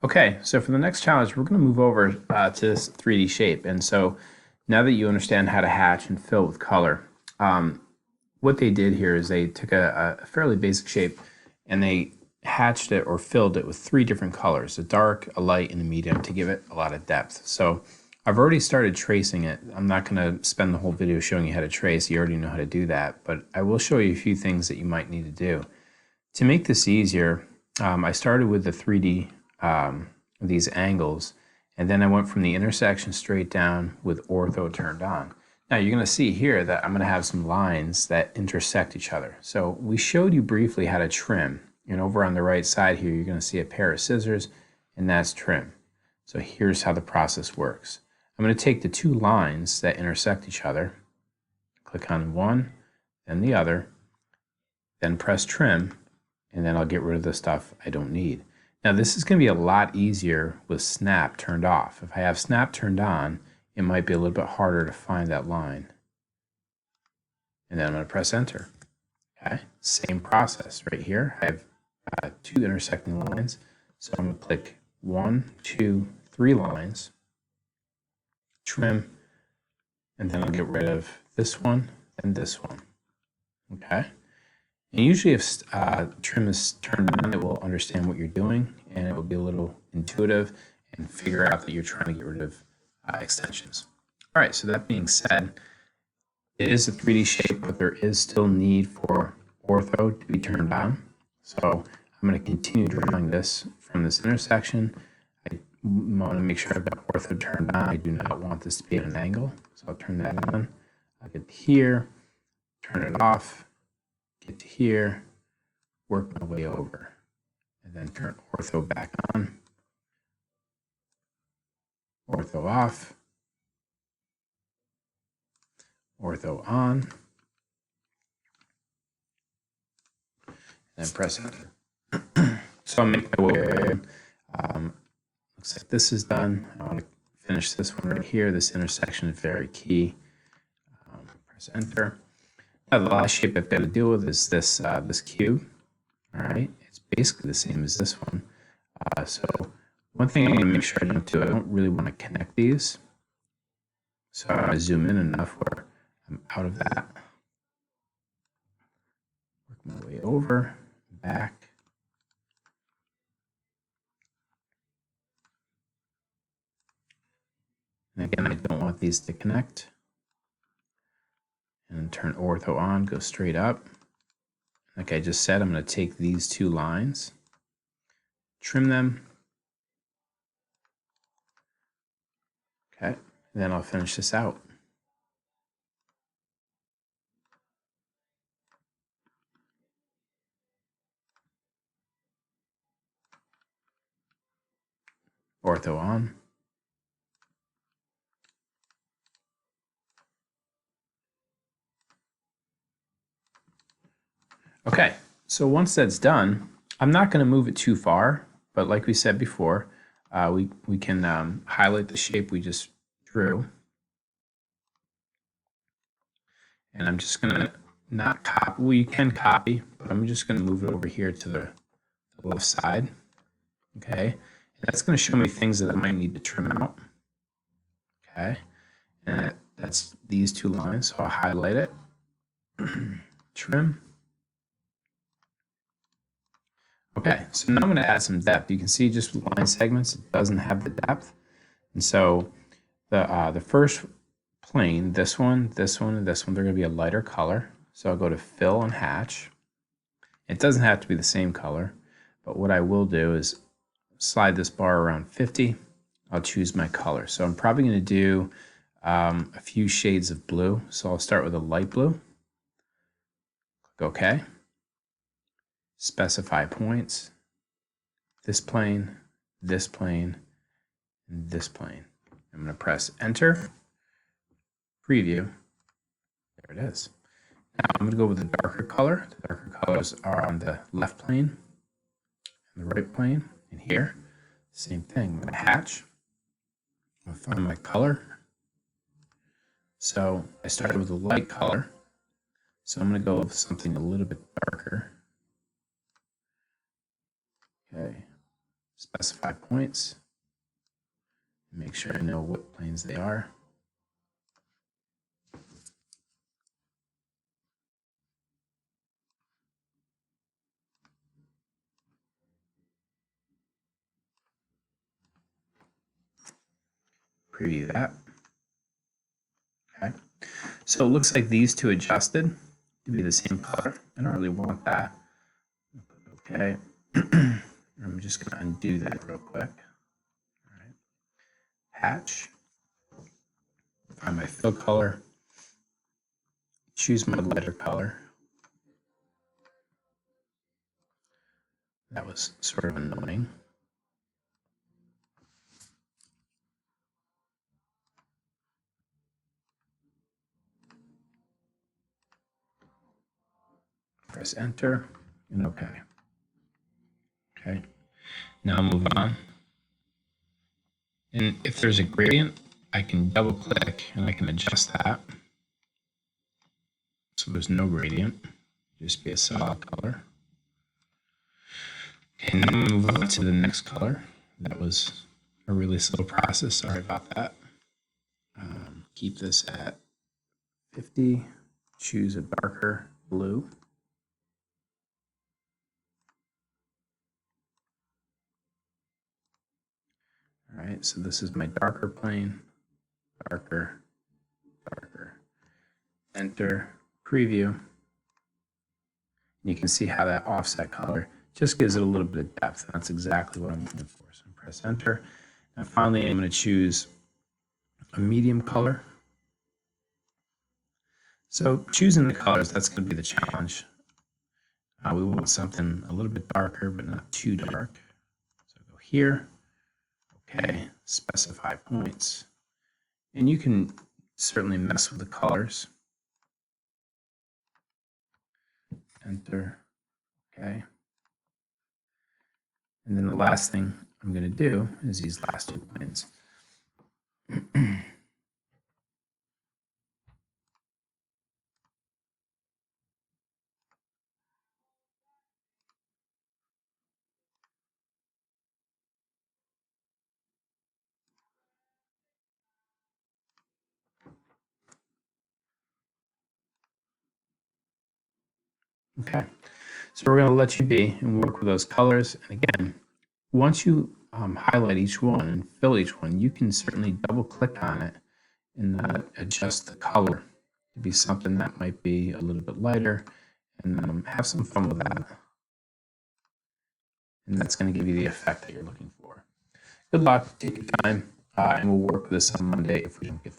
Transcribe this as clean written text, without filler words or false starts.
Okay, so for the next challenge, we're going to move over to this 3D shape. And so now that you understand how to hatch and fill with color, what they did here is they took a fairly basic shape and they hatched it or filled it with three different colors, a dark, a light, and a medium to give it a lot of depth. So I've already started tracing it. I'm not going to spend the whole video showing you how to trace. You already know how to do that, but I will show you a few things that you might need to do. To make this easier, I started with the 3D, these angles, and then I went from the intersection straight down with ortho turned on. Now you're going to see here that I'm going to have some lines that intersect each other. So we showed you briefly how to trim, and over on the right side here you're going to see a pair of scissors, and that's trim. So here's how the process works. I'm going to take the two lines that intersect each other, click on one, then the other, then press trim, and then I'll get rid of the stuff I don't need. Now this is going to be a lot easier with snap turned off. If I have snap turned on, it might be a little bit harder to find that line. And then I'm going to press enter. Okay, same process right here. I have two intersecting lines. So I'm going to click 1, 2, 3 lines, trim, and then I'll get rid of this one and this one. Okay. And usually if trim is turned on, it will understand what you're doing and it will be a little intuitive and figure out that you're trying to get rid of extensions. All right, so that being said, it is a 3D shape, but there is still need for ortho to be turned on. So I'm going to continue drawing this from this intersection. I want to make sure I've got ortho turned on. I do not want this to be at an angle, so I'll turn that on. I'll get here, turn it off, get to here, work my way over, and then turn ortho back on, ortho off, ortho on, and then press enter. So I'll make my way in. Looks like this is done. I want to finish this one right here. This intersection is very key. Press enter. Now the last shape I've got to deal with is this this cube. All right, it's basically the same as this one. So one thing I need to make sure I don't do, I don't really want to connect these. So I'm going to zoom in enough where I'm out of that. Work my way over, back. And again, I don't want these to connect. And turn ortho on, go straight up. Like I just said, I'm going to take these two lines, trim them. Okay, and then I'll finish this out. Ortho on. Okay, so once that's done, I'm not going to move it too far, but like we said before, we can highlight the shape we just drew. And I'm just going to not copy, well, you can copy, but I'm just going to move it over here to the left side. Okay, and that's going to show me things that I might need to trim out. Okay, and that's these two lines, so I'll highlight it, trim. Okay, so now I'm going to add some depth. You can see just with line segments, it doesn't have the depth. And so the first plane, this one, this one, and this one, they're going to be a lighter color. So I'll go to fill and hatch. It doesn't have to be the same color, but what I will do is slide this bar around 50. I'll choose my color. So I'm probably going to do a few shades of blue. So I'll start with a light blue. Click OK. Specify points, this plane, this plane, and this plane. I'm going to press enter, preview. There it is. Now I'm going to go with the darker color. The darker colors are on the left plane and the right plane. And here, same thing. I'm going to hatch. I'm going to find my color. So I started with a light color. So I'm going to go with something a little bit darker. Okay, specify points. Make sure I know what planes they are. Preview that. Okay. So it looks like these two adjusted to be the same color. I don't really want that. Okay. I'm just going to undo that real quick. All right. Hatch. Find my fill color. Choose my lighter color. That was sort of annoying. Press enter and OK. Okay. Now move on. And if there's a gradient, I can double click and I can adjust that. So there's no gradient, just be a solid color. Okay, now move on to the next color. That was a really slow process. Sorry about that. Keep this at 50. Choose a darker blue. All right, so this is my darker plane. Darker, darker. Enter, preview. And you can see how that offset color just gives it a little bit of depth. That's exactly what I'm looking for. So press enter. And finally, I'm going to choose a medium color. So choosing the colors, that's going to be the challenge. We want something a little bit darker, but not too dark. So go here. Okay, specify points. And you can certainly mess with the colors. Enter. Okay. And then the last thing I'm going to do is these last two planes. Okay, so we're going to let you be and work with those colors. And again, once you highlight each one and fill each one, you can certainly double click on it and adjust the color to be something that might be a little bit lighter, and have some fun with that. And that's going to give you the effect that you're looking for. Good luck, take your time, and we'll work with this on Monday if we don't get